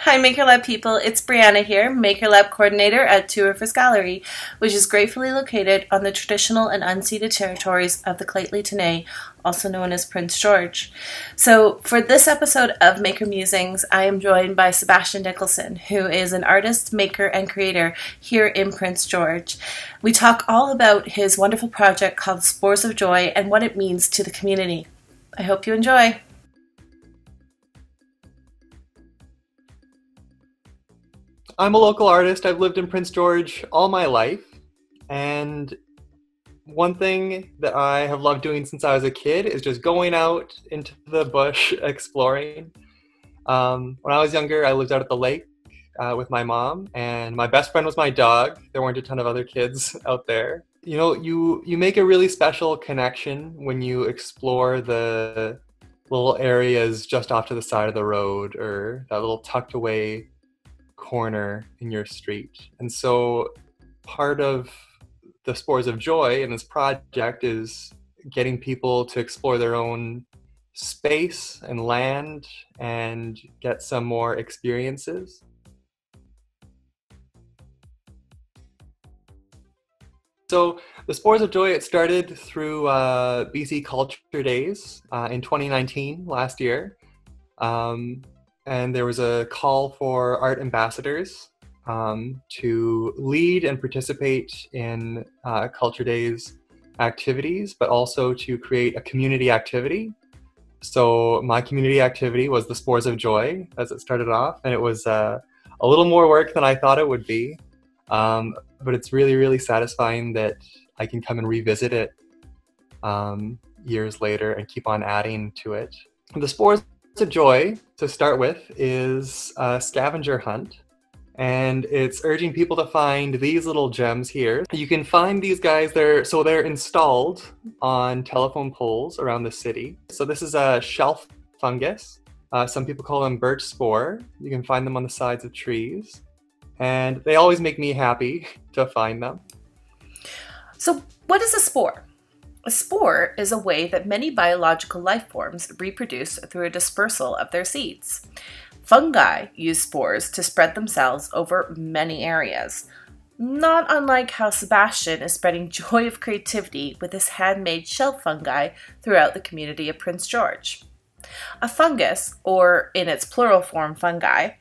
Hi Maker Lab people, it's Brianna here, Maker Lab coordinator at Two Rivers Gallery, which is gratefully located on the traditional and unceded territories of the Claytley Tenay, also known as Prince George. So for this episode of Maker Musings, I am joined by Sebastian Nicholson, who is an artist, maker, and creator here in Prince George. We talk all about his wonderful project called Spores of Joy and what it means to the community. I hope you enjoy. I'm a local artist. I've lived in Prince George all my life, and one thing that I have loved doing since I was a kid is just going out into the bush exploring. When I was younger, I lived out at the lake with my mom, and my best friend was my dog. There weren't a ton of other kids out there. You know, you make a really special connection when you explore the little areas just off to the side of the road or that little tucked away corner in your street. And so part of the Spores of Joy in this project is getting people to explore their own space and land and get some more experiences. So the Spores of Joy, it started through BC Culture Days in 2019, last year. And there was a call for art ambassadors to lead and participate in Culture Days activities, but also to create a community activity. So my community activity was the Spores of Joy as it started off, and it was a little more work than I thought it would be, but it's really, really satisfying that I can come and revisit it years later and keep on adding to it. The Spores of Joy, to start with, is a scavenger hunt, and it's urging people to find these little gems here. You can find these guys, they're installed on telephone poles around the city. So this is a shelf fungus. Some people call them birch spore. You can find them on the sides of trees, and they always make me happy to find them. So what is a spore? A spore is a way that many biological life forms reproduce through a dispersal of their seeds. Fungi use spores to spread themselves over many areas, not unlike how Sebastian is spreading joy of creativity with his handmade shelf fungi throughout the community of Prince George. A fungus, or in its plural form fungi,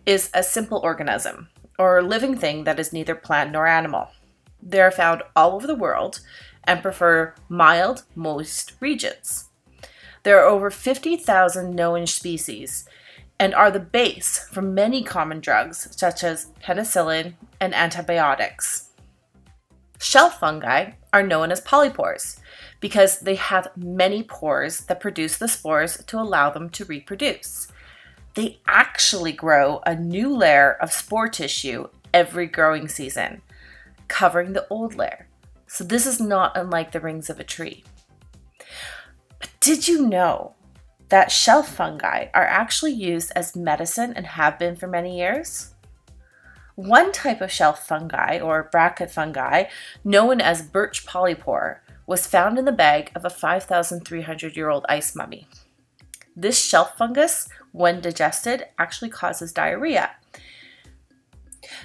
is a simple organism, or living thing that is neither plant nor animal. They are found all over the world and prefer mild, moist regions. There are over 50,000 known species and are the base for many common drugs such as penicillin and antibiotics. Shelf fungi are known as polypores because they have many pores that produce the spores to allow them to reproduce. They actually grow a new layer of spore tissue every growing season, covering the old layer. So this is not unlike the rings of a tree. But did you know that shelf fungi are actually used as medicine and have been for many years? One type of shelf fungi, or bracket fungi, known as birch polypore, was found in the bag of a 5,300-year-old ice mummy. This shelf fungus, when digested, actually causes diarrhea.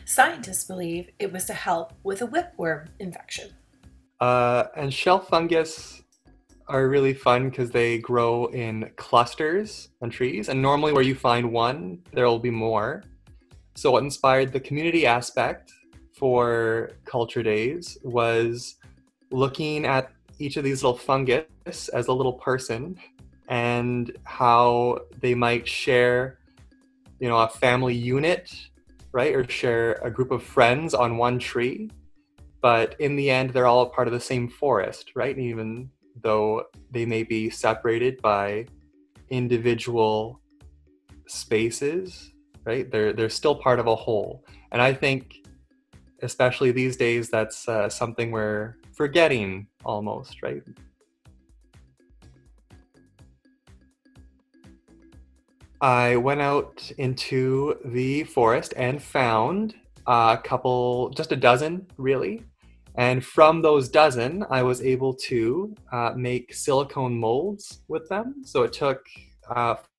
Scientists believe it was to help with a whipworm infection. And shelf fungus are really fun because they grow in clusters on trees, and normally where you find one, there will be more. So what inspired the community aspect for Culture Days was looking at each of these little fungus as a little person and how they might share, you know, a family unit, right? Or share a group of friends on one tree. But in the end, they're all a part of the same forest, right? And even though they may be separated by individual spaces, right? They're still part of a whole. And I think, especially these days, that's something we're forgetting almost, right? I went out into the forest and found just a dozen, really. And from those dozen, I was able to make silicone molds with them. So it took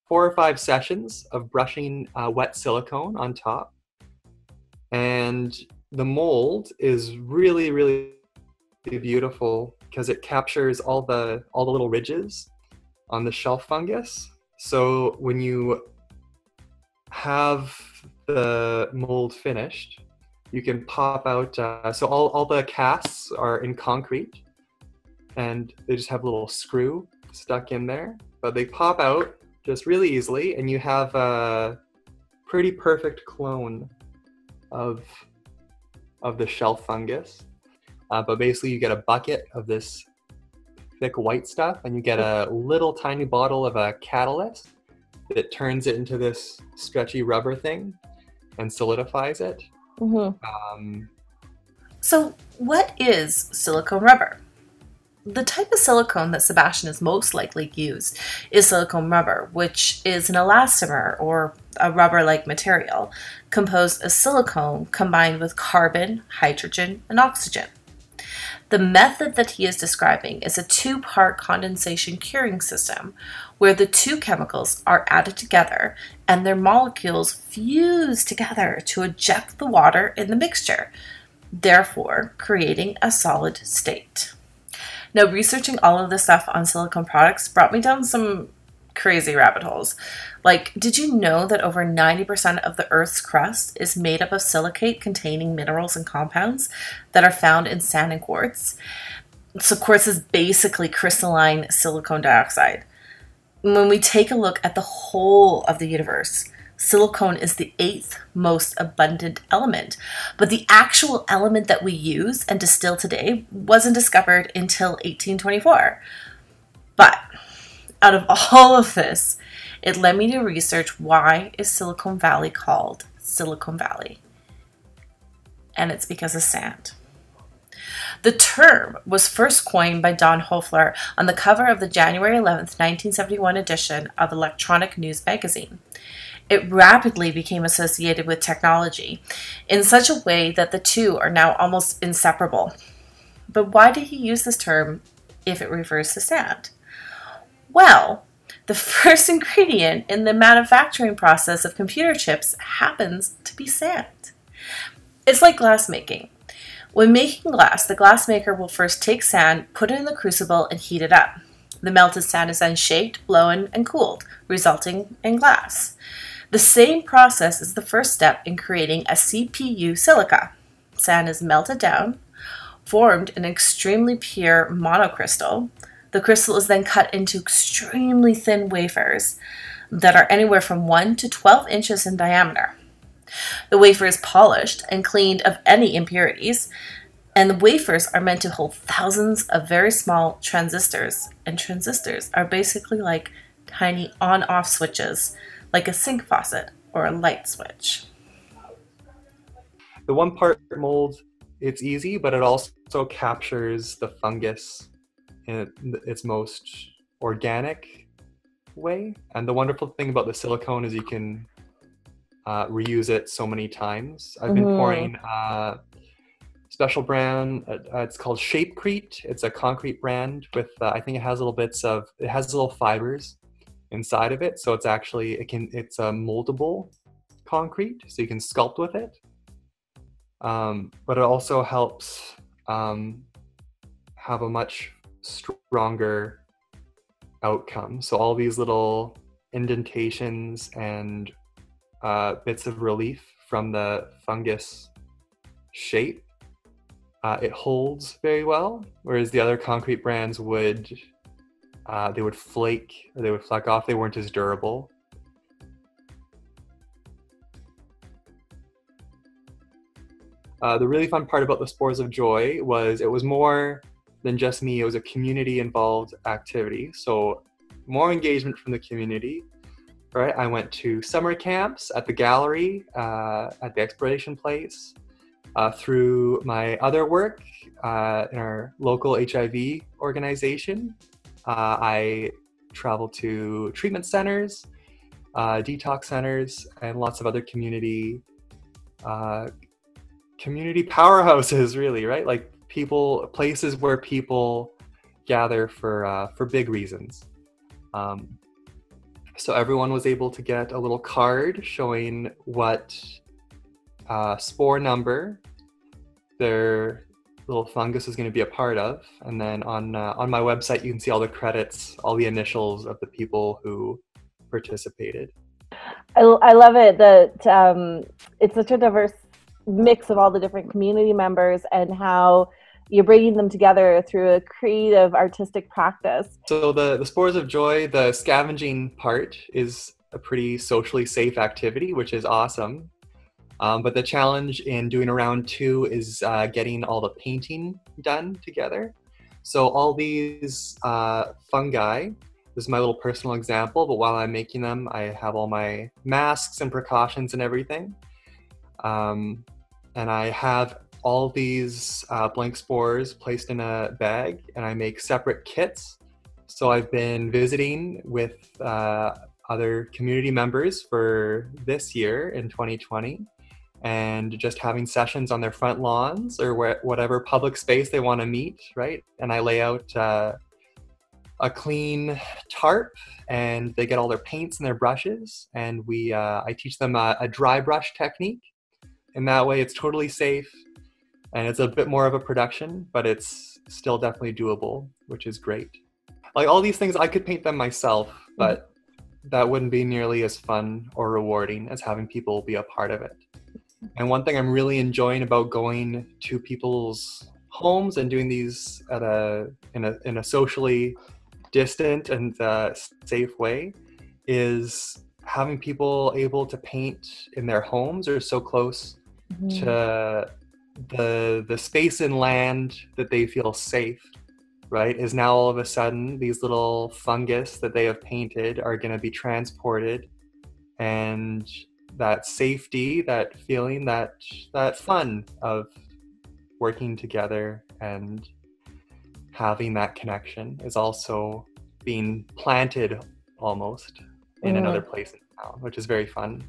4 or 5 sessions of brushing wet silicone on top. And the mold is really, really beautiful because it captures all the little ridges on the shelf fungus. So when you have the mold finished, you can pop out, so all the casts are in concrete and they just have a little screw stuck in there, but they pop out just really easily and you have a pretty perfect clone of the shelf fungus. But basically you get a bucket of this thick white stuff and you get a little tiny bottle of a catalyst that turns it into this stretchy rubber thing and solidifies it. So what is silicone rubber? The type of silicone that Sebastian is most likely used is silicone rubber, which is an elastomer or a rubber-like material composed of silicone combined with carbon, hydrogen, and oxygen. The method that he is describing is a 2-part condensation curing system where the 2 chemicals are added together and their molecules fuse together to eject the water in the mixture, therefore creating a solid state. Now, researching all of this stuff on silicone products brought me down some crazy rabbit holes. Like, did you know that over 90% of the Earth's crust is made up of silicate containing minerals and compounds that are found in sand and quartz? So quartz is basically crystalline silicon dioxide. When we take a look at the whole of the universe, silicone is the 8th most abundant element, but the actual element that we use and distill today wasn't discovered until 1824. But out of all of this, it led me to research why is Silicon Valley called Silicon Valley. And it's because of sand. The term was first coined by Don Hoefler on the cover of the January 11th, 1971 edition of Electronic News magazine. It rapidly became associated with technology in such a way that the two are now almost inseparable. But why did he use this term if it refers to sand? Well, the first ingredient in the manufacturing process of computer chips happens to be sand. It's like glass making. When making glass, the glass maker will first take sand, put it in the crucible, and heat it up. The melted sand is then shaped, blown, and cooled, resulting in glass. The same process is the first step in creating a CPU silica. Sand is melted down, formed an extremely pure monocrystal. The crystal is then cut into extremely thin wafers that are anywhere from 1 to 12 inches in diameter. The wafer is polished and cleaned of any impurities, and the wafers are meant to hold thousands of very small transistors, and transistors are basically like tiny on-off switches, like a sink faucet or a light switch. The 1-part mold, it's easy, but it also captures the fungus in its most organic way. And the wonderful thing about the silicone is you can reuse it so many times. I've been pouring special brand, it's called Shapecrete. It's a concrete brand with, I think it has little fibers inside of it. So it's actually, it's a moldable concrete, so you can sculpt with it. But it also helps have a much stronger outcome. So all these little indentations and bits of relief from the fungus shape, it holds very well, whereas the other concrete brands would flake or they would fleck off. They weren't as durable. The really fun part about the Spores of Joy was it was more than just me. It was a community involved activity. So more engagement from the community. Right, I went to summer camps at the gallery, at the exploration place, through my other work in our local HIV organization. I traveled to treatment centers, detox centers, and lots of other community powerhouses, really, right? Like places where people gather for big reasons. So everyone was able to get a little card showing what spore number their little fungus is going to be a part of. And then on my website, you can see all the credits, all the initials of the people who participated. I love it that it's such a diverse mix of all the different community members and how you're bringing them together through a creative artistic practice. So the Spores of Joy, the scavenging part is a pretty socially safe activity, which is awesome. But the challenge in doing a round 2 is getting all the painting done together. So all these fungi, this is my little personal example, but while I'm making them, I have all my masks and precautions and everything. And I have all these blank spores placed in a bag, and I make separate kits. So I've been visiting with other community members for this year in 2020. And just having sessions on their front lawns or whatever public space they want to meet, right? And I lay out a clean tarp, and they get all their paints and their brushes, and I teach them a dry brush technique. And that way it's totally safe, and it's a bit more of a production, but it's still definitely doable, which is great. Like all these things, I could paint them myself, but that wouldn't be nearly as fun or rewarding as having people be a part of it. And one thing I'm really enjoying about going to people's homes and doing these in a socially distant and safe way is having people able to paint in their homes or so close to the space and land that they feel safe, right? Is now all of a sudden these little fungus that they have painted are going to be transported, and that safety, that feeling, that fun of working together and having that connection is also being planted almost in another place in town, which is very fun.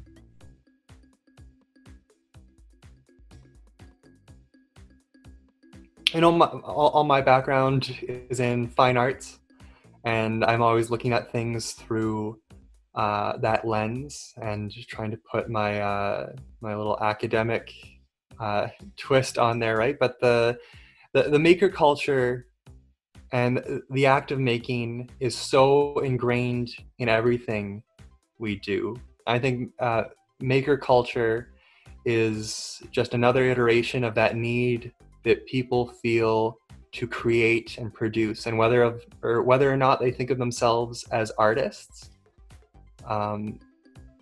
You know, all my background is in fine arts, and I'm always looking at things through that lens and just trying to put my my little academic twist on there, right? But the maker culture and the act of making is so ingrained in everything we do. I think maker culture is just another iteration of that need that people feel to create and produce, and whether or not they think of themselves as artists.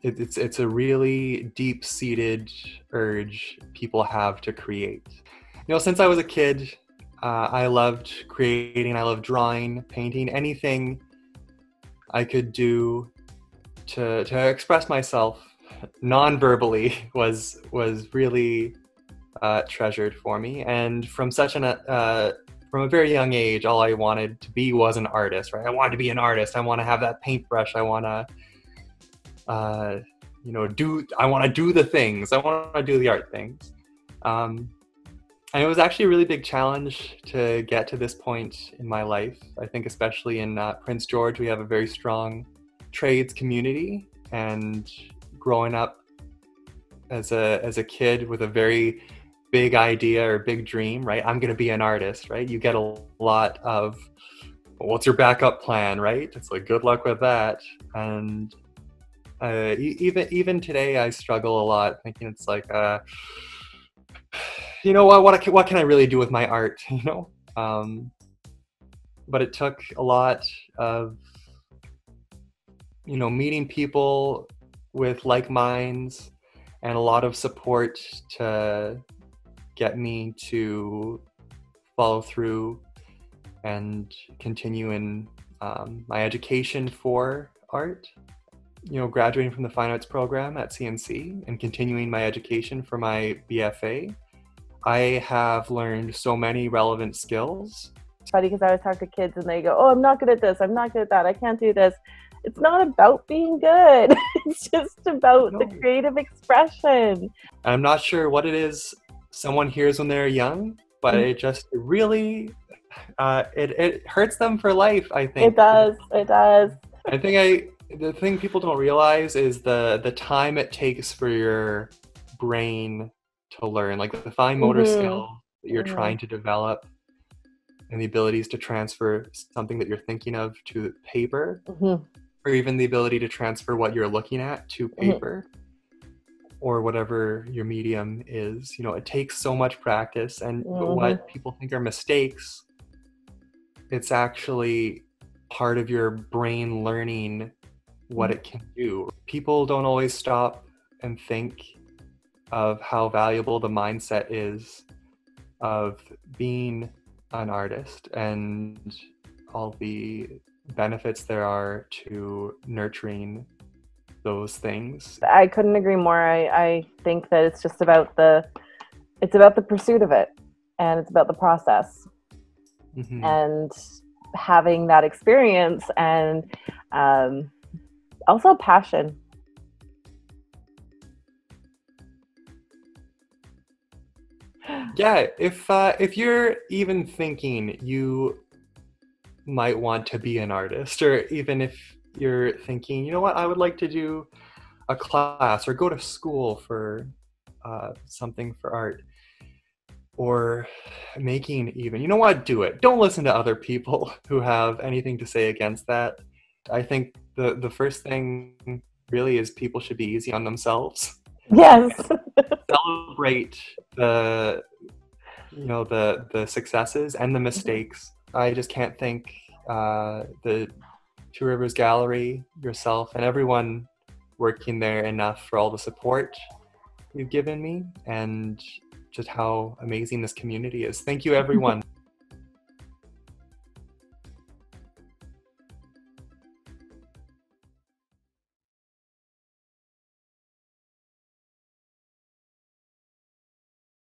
It's a really deep-seated urge people have to create. You know, since I was a kid, I loved creating, I loved drawing, painting, anything I could do to express myself non-verbally was really treasured for me. And from from a very young age, all I wanted to be was an artist, right? I wanted to be an artist. I want to have that paintbrush. I want to I want to do the things. I want to do the art things. And it was actually a really big challenge to get to this point in my life. I think especially in Prince George, we have a very strong trades community, and growing up as a kid with a very big idea or big dream, right? I'm going to be an artist, right? You get a lot of, what's your backup plan, right? It's like, good luck with that. And even today, I struggle a lot, thinking it's like, you know what can I really do with my art, you know? But it took a lot of, you know, meeting people with like minds and a lot of support to get me to follow through and continue in my education for art. You know, graduating from the Fine Arts program at CNC and continuing my education for my BFA, I have learned so many relevant skills. It's funny because I always talk to kids and they go, oh, I'm not good at this, I'm not good at that, I can't do this. It's not about being good. It's just about the creative expression. I'm not sure what it is someone hears when they're young, but it just really, it hurts them for life, I think. It does. I think the thing people don't realize is the time it takes for your brain to learn, like the fine motor skill that you're trying to develop, and the abilities to transfer something that you're thinking of to paper, or even the ability to transfer what you're looking at to paper, or whatever your medium is. You know, it takes so much practice, and what people think are mistakes, it's actually part of your brain learning what it can do. People don't always stop and think of how valuable the mindset is of being an artist and all the benefits there are to nurturing those things. I couldn't agree more. I think that it's just about the pursuit of it, and it's about the process, and having that experience, and also passion. Yeah, if you're even thinking you might want to be an artist, or even if you're thinking, you know what, I would like to do a class or go to school for something for art, or making even, you know what, do it. Don't listen to other people who have anything to say against that. I think the first thing really is people should be easy on themselves. Yes. Celebrate the successes and the mistakes. I just can't thank the Two Rivers Gallery, yourself, and everyone working there enough for all the support you've given me, and just how amazing this community is. Thank you, everyone.